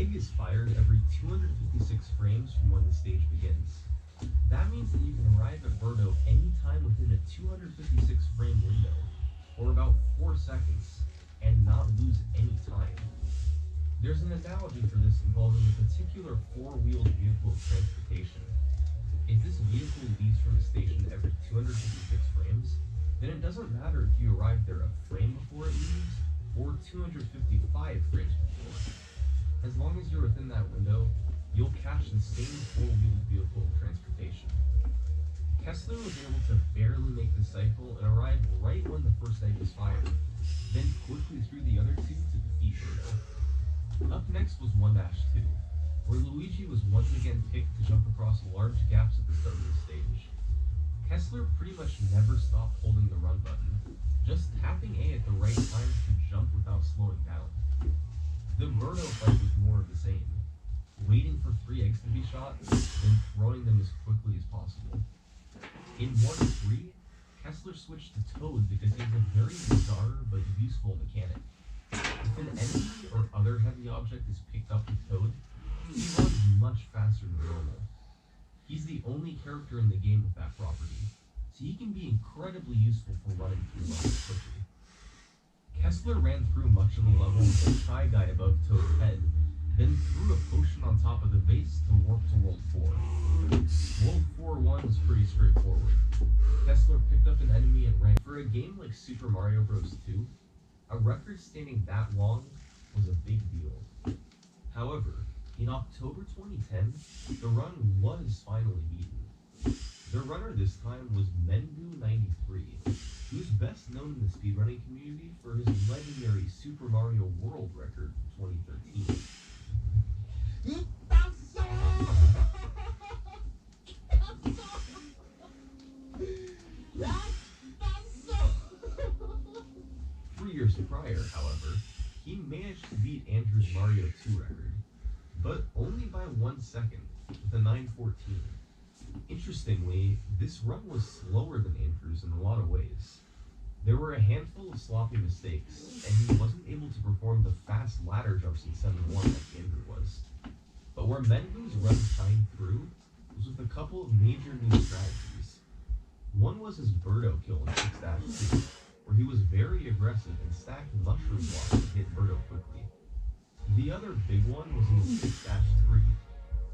egg is fired every 256 frames from when the stage begins. That means that you can arrive at Birdo anytime within a 256 frame window, or about 4 seconds, and not lose any time. There's an analogy for this involving a particular four-wheeled vehicle of transportation. If this vehicle leaves from the station every 256 frames, then it doesn't matter if you arrive there a frame before it leaves, or 255 frames before. As long as you're within that window, you'll catch the same four-wheeled vehicle of transportation. Kessler was able to barely make the cycle and arrive right when the first egg was fired, then quickly threw the other two to defeat Birdo. Up next was 1-2, where Luigi was once again picked to jump across large gaps at the start of the stage. Kessler pretty much never stopped holding the run button, just tapping A at the right time to jump without slowing down. The Birdo fight was more of the same, waiting for 3 eggs to be shot, then throwing them as quickly as possible. In 1-3, Kessler switched to Toad because he has a very bizarre but useful mechanic. If an enemy or other heavy object is picked up with Toad, he runs much faster than normal. He's the only character in the game with that property, so he can be incredibly useful for running through levels quickly. Kessler ran through much of the level with a Shy Guy above Toad's head, then threw a potion on top of the vase to warp to World 4. World 4-1 was pretty straightforward. Kessler picked up an enemy and ran. For a game like Super Mario Bros. 2, a record standing that long was a big deal. However, in October 2010, the run was finally beaten. The runner this time was Mengu93, who's best known in the speedrunning community for his legendary Super Mario World record from 2013. Years prior, however, he managed to beat Andrew's Mario 2 record, but only by 1 second, with a 9:14. Interestingly, this run was slower than Andrew's in a lot of ways. There were a handful of sloppy mistakes, and he wasn't able to perform the fast ladder jumps in 7-1 like Andrew was. But where Mengu's run shined through was with a couple of major new strategies. One was his Birdo kill in 6-2. Where he was very aggressive and stacked mushroom blocks to hit Birdo quickly. The other big one was in 6-3.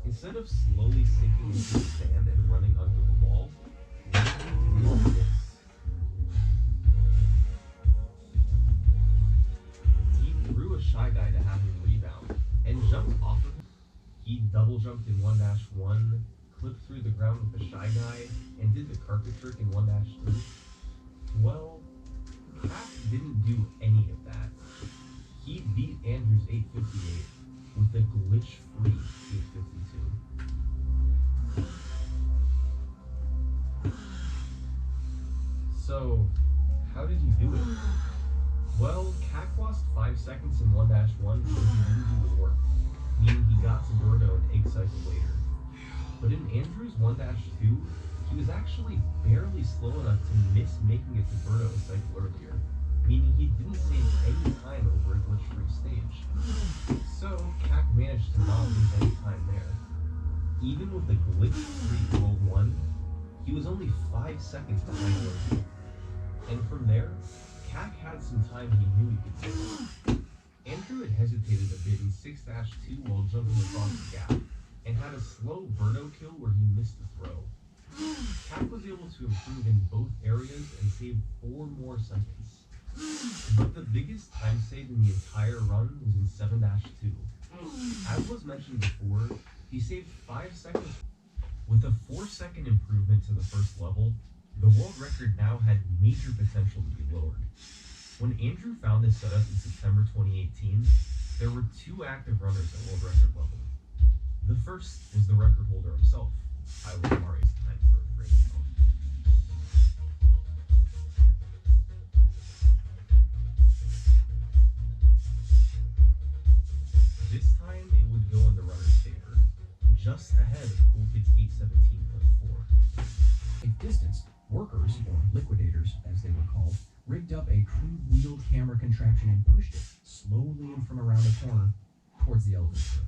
Instead of slowly sinking into the sand and running under the wall, he did this. He threw a Shy Guy to have him rebound, and jumped off of him. He double jumped in 1-1, clipped through the ground with the Shy Guy, and did the carpet trick in 1-3. Well, Cat didn't do any of that. He beat Andrew's 858 with a glitch-free 852. So, how did he do it? Well, Cat lost 5 seconds in 1-1 because he didn't do the work, meaning he got to Birdo an egg cycle later. But in Andrew's 1-2, he was actually barely slow enough to miss making it to Birdo a cycle earlier, meaning he didn't save any time over a glitch-free stage. So, Cat managed to not lose any time there. Even with the glitch-free World 1, he was only 5 seconds behind World. And from there, Cat had some time he knew he could save. Andrew had hesitated a bit in 6-2 while jumping across the gap, and had a slow Birdo kill where he missed the throw. Cat was able to improve in both areas and save 4 more seconds. But the biggest time save in the entire run was in 7-2. As was mentioned before, he saved 5 seconds. With a 4-second improvement to the first level, the world record now had major potential to be lowered. When Andrew found this setup in September 2018, there were 2 active runners at world record level. The first was the record holder himself, Tyler Mario's time for a frame count. This time it would go in the runner's favor, just ahead of Cool Kids 817.4. At distance, workers, or liquidators as they were called, rigged up a crude wheeled camera contraption and pushed it slowly in from around a corner towards the elevator.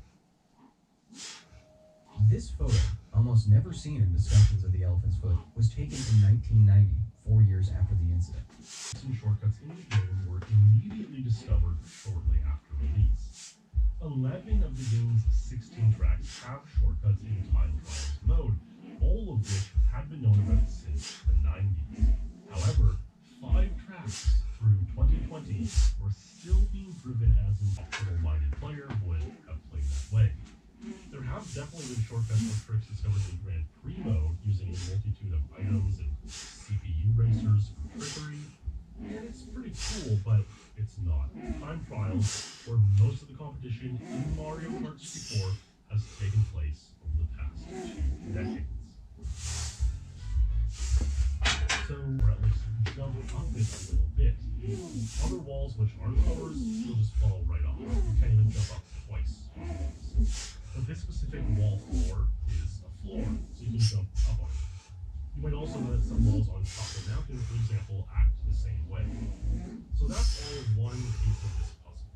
This photo, almost never seen in discussions of the elephant's foot, was taken in 1990, 4 years after the incident. Some shortcuts in the game were immediately discovered shortly after release. 11 of the game's 16 tracks have shortcuts in time trials mode, all of which had been known about since the 90s. However, 5 tracks through 2020 were still being driven as an optimal-minded player would have played that way. There have definitely been shortcuts or tricks discovered in Grand Prix mode using a multitude of items and CPU racers for trickery, and it's pretty cool, but it's not. Time trials, where most of the competition in Mario Kart 64 has taken place over the past 2 decades. So, or at least jump up it a little bit. Other walls which aren't covers, you'll just fall right off. You can't even jump up twice on walls. But this specific wall floor is a floor, so you can jump up on it. You might also know that some walls on top of the mountain, for example, act the same way. So that's all one piece of this puzzle.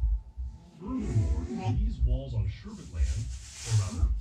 Furthermore, these walls on Sherbet Land, or rather